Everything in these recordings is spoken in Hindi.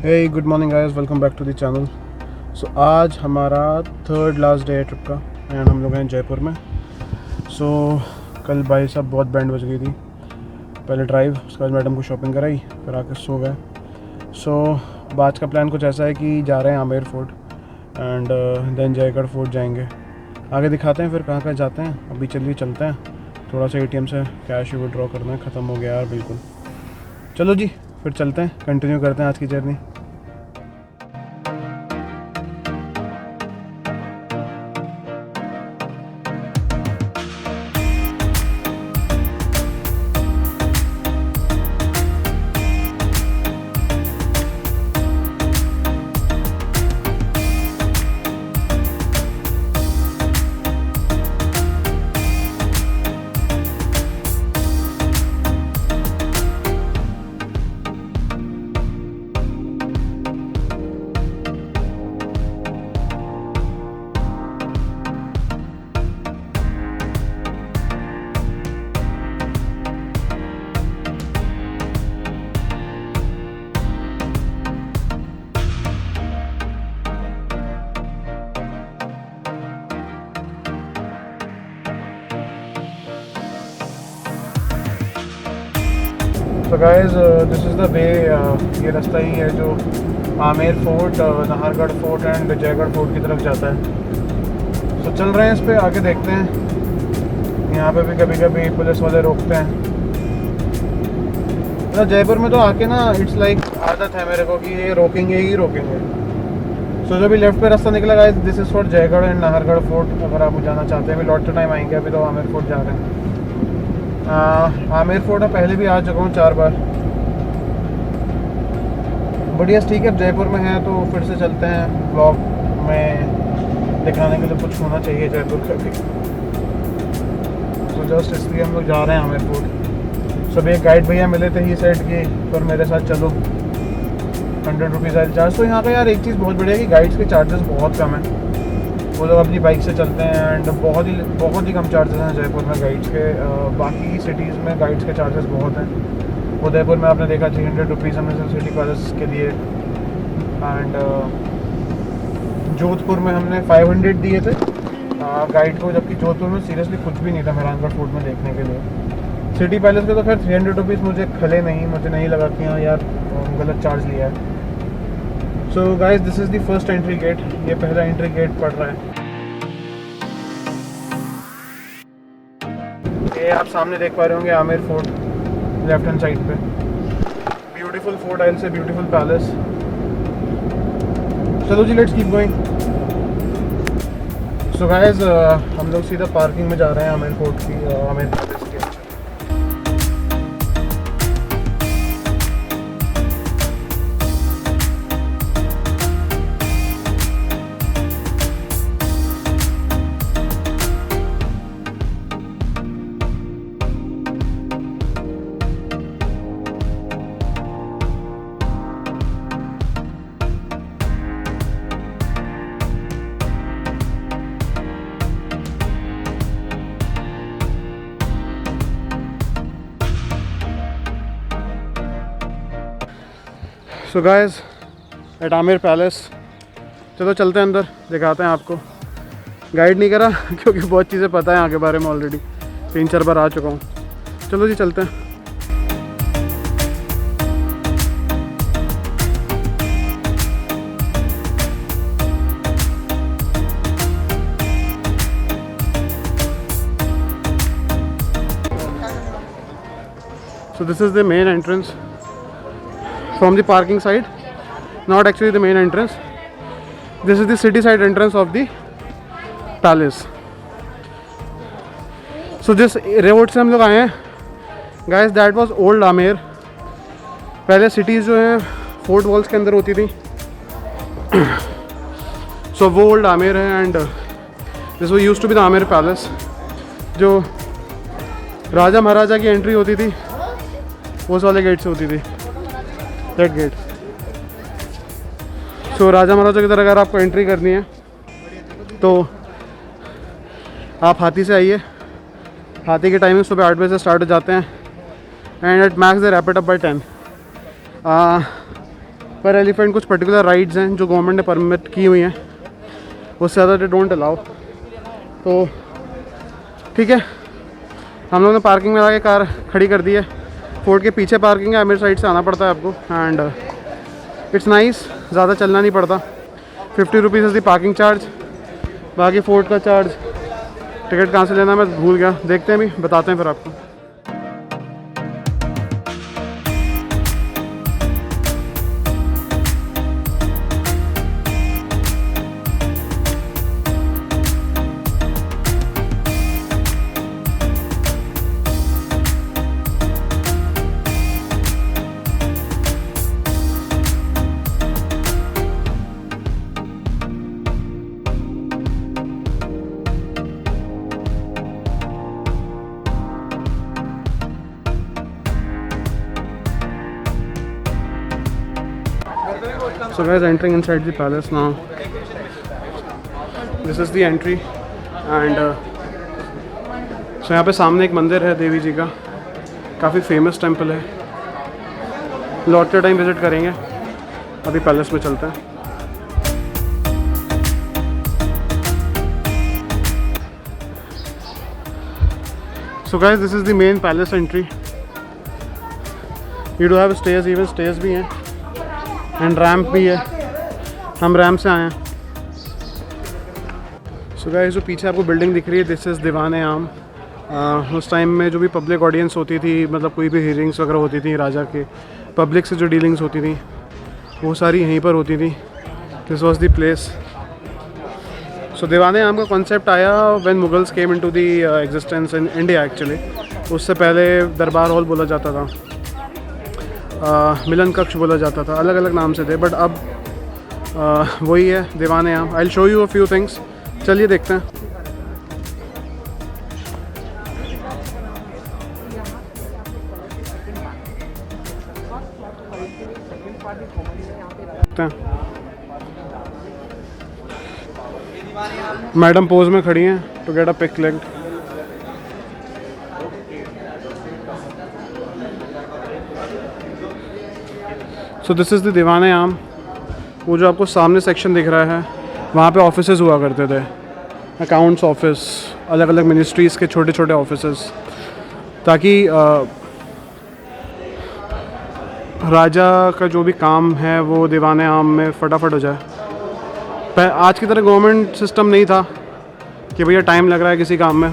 Hey good morning guys, welcome back to the channel. So आज हमारा थर्ड लास्ट डे है ट्रिप का एंड हम लोग हैं जयपुर में। सो कल भाई साहब बहुत बैंड बज गई थी। पहले ड्राइव, उसके बाद मैडम को शॉपिंग कराई, फिर आके सो गए। सो आज का प्लान कुछ ऐसा है कि जा रहे हैं Amer fort and then Jaigarh fort जाएंगे। आगे दिखाते हैं फिर कहाँ कहाँ जाते हैं। अभी चलिए चलते हैं, थोड़ा सा ATM से कैश विड्रॉ करना है, ख़त्म हो गया यार बिल्कुल। चलो जी फिर चलते हैं, कंटिन्यू करते हैं आज की जर्नी। तो guys this is the way. ये रास्ता ही है जो Amer fort, Nahargarh fort and Jaigarh fort की तरफ जाता है। तो चल रहे हैं इस पे, आगे देखते हैं। यहाँ पे भी कभी कभी पुलिस वाले रोकते हैं। तो जयपुर में तो आके ना इट्स लाइक आदत है मेरे को कि ये रोकेंगे ही रोकेंगे। सो जो भी लेफ्ट पे रास्ता निकला guys, this is for Jaigarh and Nahargarh fort. अगर आप जाना चाहते हैं, अभी लौटते टाइम आएंगे, अभी तो आमेर फोर्ट जा रहे हैं। आमेर फोर्ट मैं पहले भी आ चुका हूँ 4 बार। बढ़िया, ठीक है। जयपुर में है तो फिर से चलते हैं। ब्लॉग में दिखाने के लिए कुछ होना चाहिए जयपुर का भी। तो जस्ट इसलिए हम लोग जा रहे हैं आमेर फोर्ट। सब एक गाइड भैया मिले थे ही सेट की, पर मेरे साथ चलो 100 रुपीज़ आए चार्ज। तो यहाँ का यार एक चीज़ बहुत बढ़िया है कि गाइड्स के चार्जेस बहुत कम हैं। वो लोग अपनी बाइक से चलते हैं एंड बहुत ही कम चार्जेस हैं जयपुर में गाइड्स के। बाकी सिटीज़ में गाइड्स के चार्जेस बहुत हैं। उदयपुर में आपने देखा 300 रुपीज़ हमने सिटी पैलेस के लिए एंड जोधपुर में हमने 500 दिए थे गाइड को, जबकि जोधपुर में सीरियसली कुछ भी नहीं था मेहरानगढ़ फोर्ट में देखने के लिए। सिटी पैलेस के तो खैर 300 रुपीज़ मुझे खले नहीं, मुझे नहीं लगा कि हाँ यार गलत चार्ज लिया है। So guys this is the first entry gate. ये पहला एंट्री गेट पड़ रहा है। ये आप सामने देख पा रहे होंगे Amer fort, left hand side पे। Beautiful fort, I say beautiful palace. चलो जी let's keep going. So guys हम लोग सीधा पार्किंग में जा रहे हैं आमेर फोर्ट की, आमेर पैलेस के। So guys at Amer palace. चलो चलते हैं अंदर, दिखाते हैं आपको। गाइड नहीं करा क्योंकि बहुत चीज़ें पता है यहाँ के बारे में, ऑलरेडी 3-4 बार आ चुका हूँ। चलो जी चलते हैं। So this is the main entrance from the parking side, not actually the main entrance. This is the city side entrance of the palace. So जिस रोड से हम लोग आए हैं guys, that was old Amer. पहले सिटीज़ जो हैं फोर्ट वॉल्स के अंदर होती थी। So वो ओल्ड आमेर है एंड दिस वो used to be the Amer palace. जो राजा महाराजा की एंट्री होती थी उस वाले गेट से होती थी, दैट गेट। सो राजा महाराजा की तरह अगर आपको एंट्री करनी है तो आप हाथी से आइए। हाथी की टाइमिंग सुबह 8 बजे से स्टार्ट हो जाते हैं and at max they wrap it up by 10। पर एलिफेंट कुछ पर्टिकुलर राइड्स हैं जो गवर्नमेंट ने परमिट की हुई हैं, उससे ज़्यादा दे डोंट अलाउ। तो ठीक है, हम लोगों ने पार्किंग में लाके कार खड़ी कर दी है। फोर्ट के पीछे पार्किंग है, आमिर साइड से आना पड़ता है आपको। एंड इट्स नाइस, ज़्यादा चलना नहीं पड़ता। 50 rupees is the parking charge. बाकी फोर्ट का चार्ज, टिकट कहाँ से लेना मैं भूल गया, देखते हैं, अभी बताते हैं फिर आपको। So guys, entering inside the palace now. This is the entry and so यहाँ पे सामने एक मंदिर है देवी जी का, काफ़ी फेमस टेम्पल है। लौटते टाइम विज़िट करेंगे। अभी पैलेस में चलते हैं। So guys, this is the main palace entry. You do have stairs, even stairs भी हैं एंड रैम्प भी है। हम रैम्प से आए हैं। सो गाइस, जो पीछे आपको बिल्डिंग दिख रही है, दिस इज़ दीवान-ए-आम। उस टाइम में जो भी पब्लिक ऑडियंस होती थी, मतलब कोई भी हियरिंग्स वगैरह होती थी राजा के, पब्लिक से जो डीलिंग्स होती थी वो सारी यहीं पर होती थी। This was the place. So Diwan e Aam का कॉन्सेप्ट आया when Mughals came into the existence in India actually. उससे पहले दरबार हॉल बोला जाता था, मिलन कक्ष बोला जाता था, अलग अलग नाम से थे, बट अब वही है Diwan-e-Aam. I will show you a few things. चलिए देखते हैं। मैडम पोज में खड़ी हैं to get a pick clicked. So this is the Diwan-e-Aam. वो जो आपको सामने सेक्शन दिख रहा है, वहाँ पे ऑफिसेज़ हुआ करते थे, अकाउंट्स ऑफिस, अलग अलग मिनिस्ट्रीज़ के छोटे छोटे ऑफिसेज़, ताकि राजा का जो भी काम है वो दीवान-ए-आम में फटाफट हो जाए। आज की तरह गवर्नमेंट सिस्टम नहीं था कि भैया टाइम लग रहा है किसी काम में,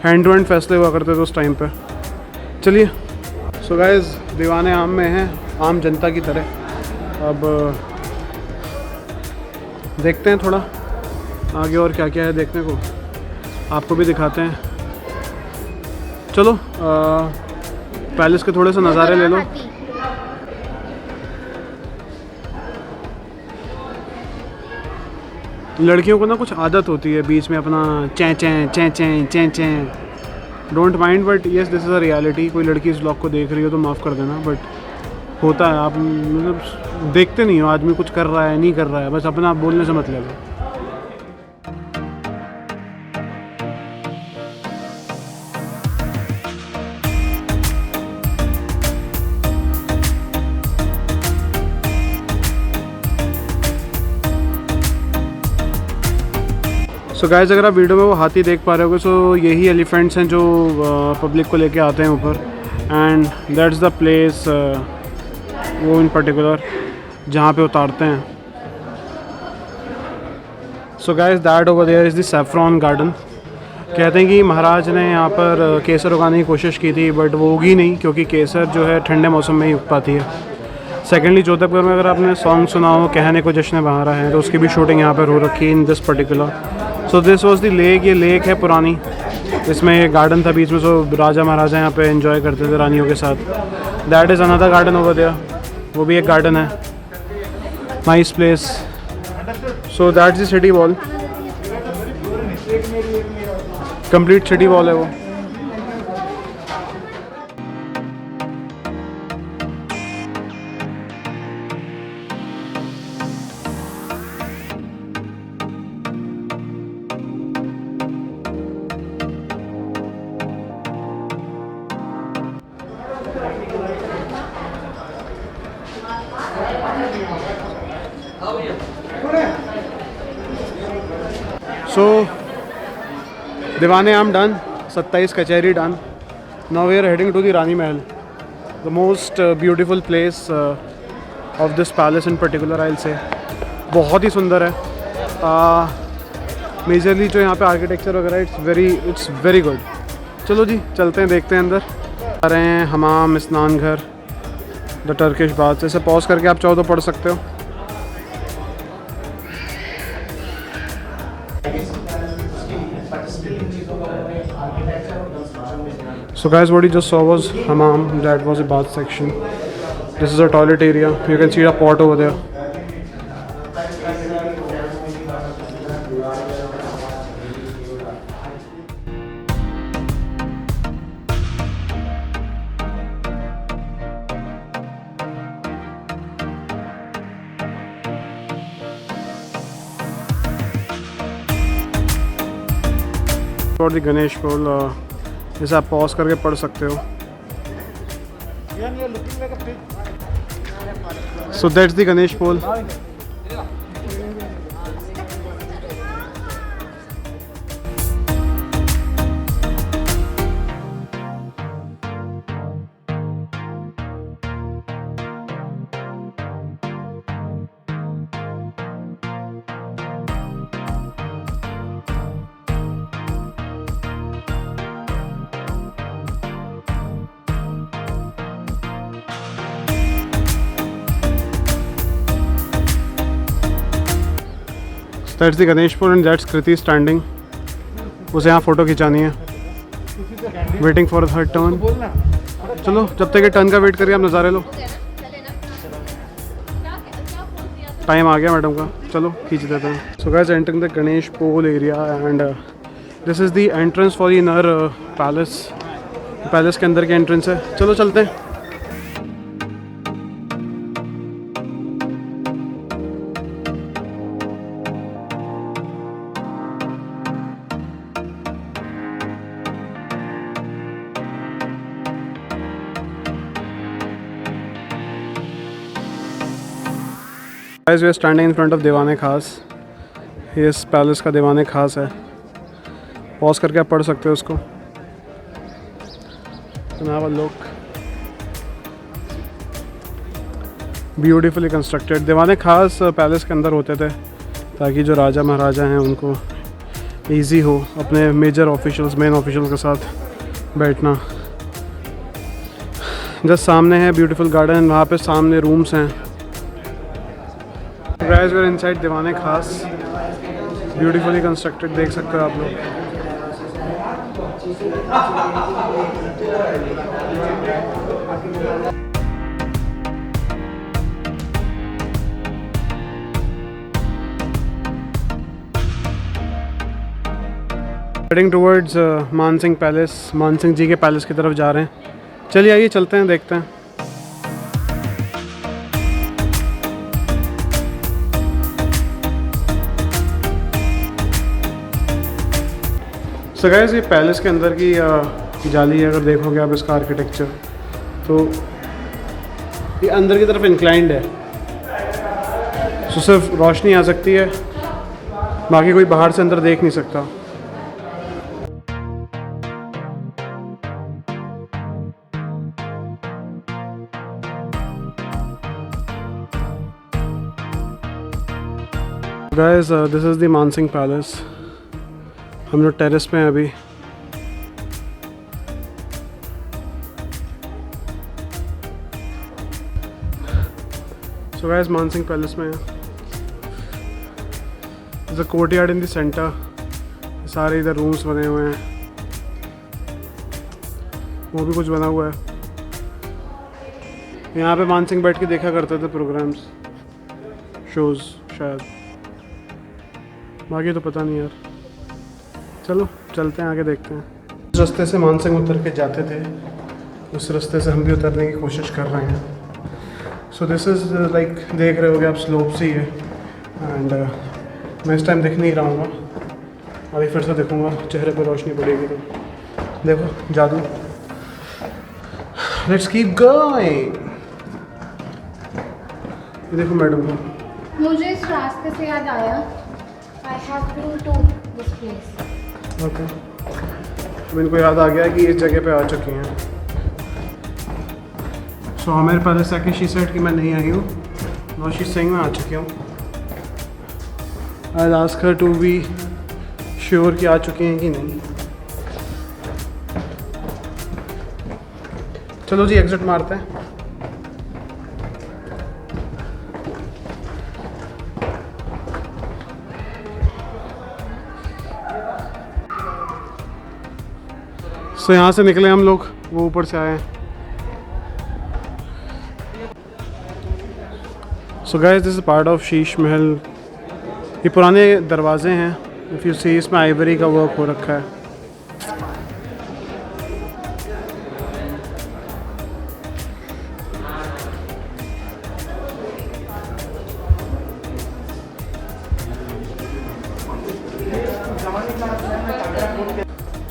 हैंड टू हैंड फैसले हुआ करते थे उस टाइम पे। चलिए, सो गाइस, दीवान-ए-आम में है आम जनता की तरह। अब देखते हैं थोड़ा आगे और क्या क्या है देखने को, आपको भी दिखाते हैं। चलो पैलेस के थोड़े से नज़ारे ले लो। लड़कियों को ना कुछ आदत होती है बीच में अपना चैं चैं चैं चैं चैं चैं। Don't mind, but yes, this is a reality. कोई लड़की इस व्लॉग को देख रही हो तो माफ़ कर देना, बट होता है। आप मतलब देखते नहीं हो आदमी कुछ कर रहा है नहीं कर रहा है, बस अपना बोलने से मतलब है। सो गाइस, अगर आप वीडियो में वो हाथी देख पा रहे होगे, सो यही एलिफेंट्स हैं जो पब्लिक को लेके आते हैं ऊपर, एंड दैट्स द प्लेस, वो इन पर्टिकुलर जहाँ पे उतारते हैं। So guys, that over there is the saffron garden. कहते हैं कि महाराज ने यहाँ पर केसर उगाने की कोशिश की थी, बट वो उगी नहीं, क्योंकि केसर जो है ठंडे मौसम में ही उग पाती है। सेकेंडली, जोधपुर में अगर आपने सॉन्ग सुना हो कहने को जश्न बहारा है, तो उसकी भी शूटिंग यहाँ पर हो रखी है in this particular. So this was the lake. ये लेक है पुरानी, इसमें ये गार्डन था बीच में, सो राजा महाराजा यहाँ पे एंजॉय करते थे रानियों के साथ। That is another garden over there, वो भी एक गार्डन है। Nice place. So that's the city wall, complete city wall है वो। So Diwane Am done, 27 Kacheri done. Now we are heading to the Rani Mahal, the most beautiful place of this palace in particular, I'll say. बहुत ही सुंदर है. मेजरली जो यहाँ पे आर्किटेक्चर वगैरह इट्स वेरी गुड. चलो जी चलते हैं, देखते हैं अंदर. आ रहे हैं हमाम स्नान घर, द टर्किश बाथ. इसे पॉज करके आप चाहो तो पढ़ सकते हो. So guys, what you just saw was hammam. That was a bath section. This is a toilet area. You can see a pot over there. For the Ganesh pool, इसे आप पॉज करके पढ़ सकते हो. So that's the Ganesh pool. That's the Ganesh pool and that's Kriti standing. उसे यहाँ फ़ोटो खिंचानी है. Waiting for her turn. चलो जब तक ये टर्न का वेट करिए आप नज़ारे लो. टाइम आ गया मैडम का, चलो खींच देते हैं. So guys, entering the Ganesh pool area and this is the entrance for the inner palace. Palace के अंदर की एंट्रेंस है. चलो चलते हैं. Guys, we are standing in front of दीवाने खास. ये इस पैलेस का दीवाने खास है. पॉज करके आप पढ़ सकते हो उसको. Have a look. Beautifully constructed. दीवाने खास पैलेस के अंदर होते थे ताकि जो राजा महाराजा हैं उनको इजी हो अपने मेजर ऑफिशियल्स, मेन ऑफिशियल्स के साथ बैठना. जस्ट सामने है ब्यूटीफुल गार्डन, वहाँ पे सामने रूम्स हैं. Guys, we are inside दीवाने खास. ब्यूटीफुली कंस्ट्रक्टेड, देख सकते हो आप लोग. हेडिंग टुवर्ड्स मान सिंह पैलेस. मान सिंह जी के पैलेस की तरफ जा रहे हैं. चलिए आइए चलते हैं, देखते हैं. सो गाइस, ये पैलेस के अंदर की जाली है. अगर देखोगे आप इसका आर्किटेक्चर तो ये अंदर की तरफ इंक्लाइंड है. सो सिर्फ रोशनी आ सकती है, बाकी कोई बाहर से अंदर देख नहीं सकता. गाइस, दिस इज़ द मान सिंह पैलेस. हम लोग टेरेस पे हैं अभी. सो गाइस, मान सिंह पैलेस में है. The court yard in the centre. सारे इधर रूम्स बने हुए हैं. वो भी कुछ बना हुआ है. यहाँ पे मान सिंह बैठ के देखा करते थे प्रोग्राम्स, शोज़ शायद. बाकी तो पता नहीं यार. चलो चलते हैं, आगे देखते हैं. जिस रास्ते से मान सिंह उतर के जाते थे उस रास्ते से हम भी उतरने की कोशिश कर रहे हैं. सो दिस इज़ लाइक, देख रहे होगे आप, स्लोप से ही है. एंड मैं इस टाइम दिख नहीं रहा हूँ. अभी फिर से देखूँगा, चेहरे पर रोशनी पड़ेगी तो देखो जादू. Let's keep going. ये देखो मैडम को. मुझे इस रास्ते से याद आया, I have been to this place. Okay, अब इनको याद आ गया कि इस जगह पे आ चुकी हैं। सो आमिर पहले सेकंड शी सेड कि मैं नहीं आई हूँ, नो शी सेइंग मैं आ चुकी हूँ। I ask her to be sure कि आ चुकी हैं कि नहीं। चलो जी एग्जिट मारते हैं। सो यहाँ से निकले हम लोग, वो ऊपर से आए हैं। So guys this is part of Sheesh Mahal. ये पुराने दरवाजे हैं, इफ़ यू सी इसमें आइवरी का वर्क हो रखा है।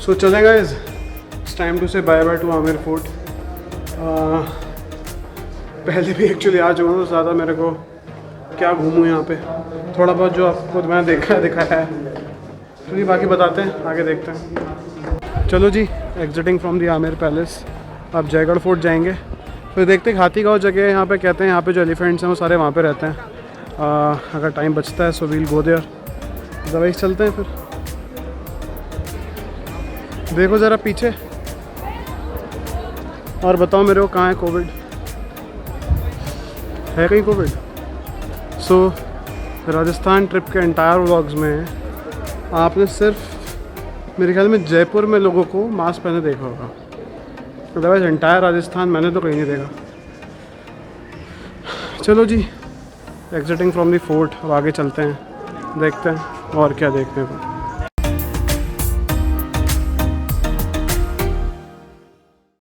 सो चलें guys, it's time to say bye bye to Amer fort. पहले भी एक्चुअली आ चुका हूँ, ज़्यादा मेरे को क्या घूमूँ यहाँ पे, थोड़ा बहुत जो आपको मैंने देखा है दिखाया है, चलिए बाकी बताते हैं, आगे देखते हैं। चलो जी exiting from the Amer palace, अब जयगढ़ फोर्ट जाएंगे, फिर देखते हैं हाथी गाँव जगह यहाँ पे कहते हैं, यहाँ पे जो एलिफेंट्स हैं वो सारे वहाँ पे रहते हैं। अगर टाइम बचता है सो वील गो देयर, दवाई चलते हैं फिर। देखो ज़रा पीछे और बताओ मेरे को कहाँ है कोविड, है कहीं कोविड? सो राजस्थान ट्रिप के एंटायर व्लॉग्स में आपने सिर्फ मेरे ख्याल में जयपुर में लोगों को मास्क पहने देखा होगा, अदरवाइज एंटायर राजस्थान मैंने तो कहीं नहीं देखा। चलो जी एग्जिटिंग फ्रॉम द फोर्ट, अब आगे चलते हैं, देखते हैं और क्या देखने को।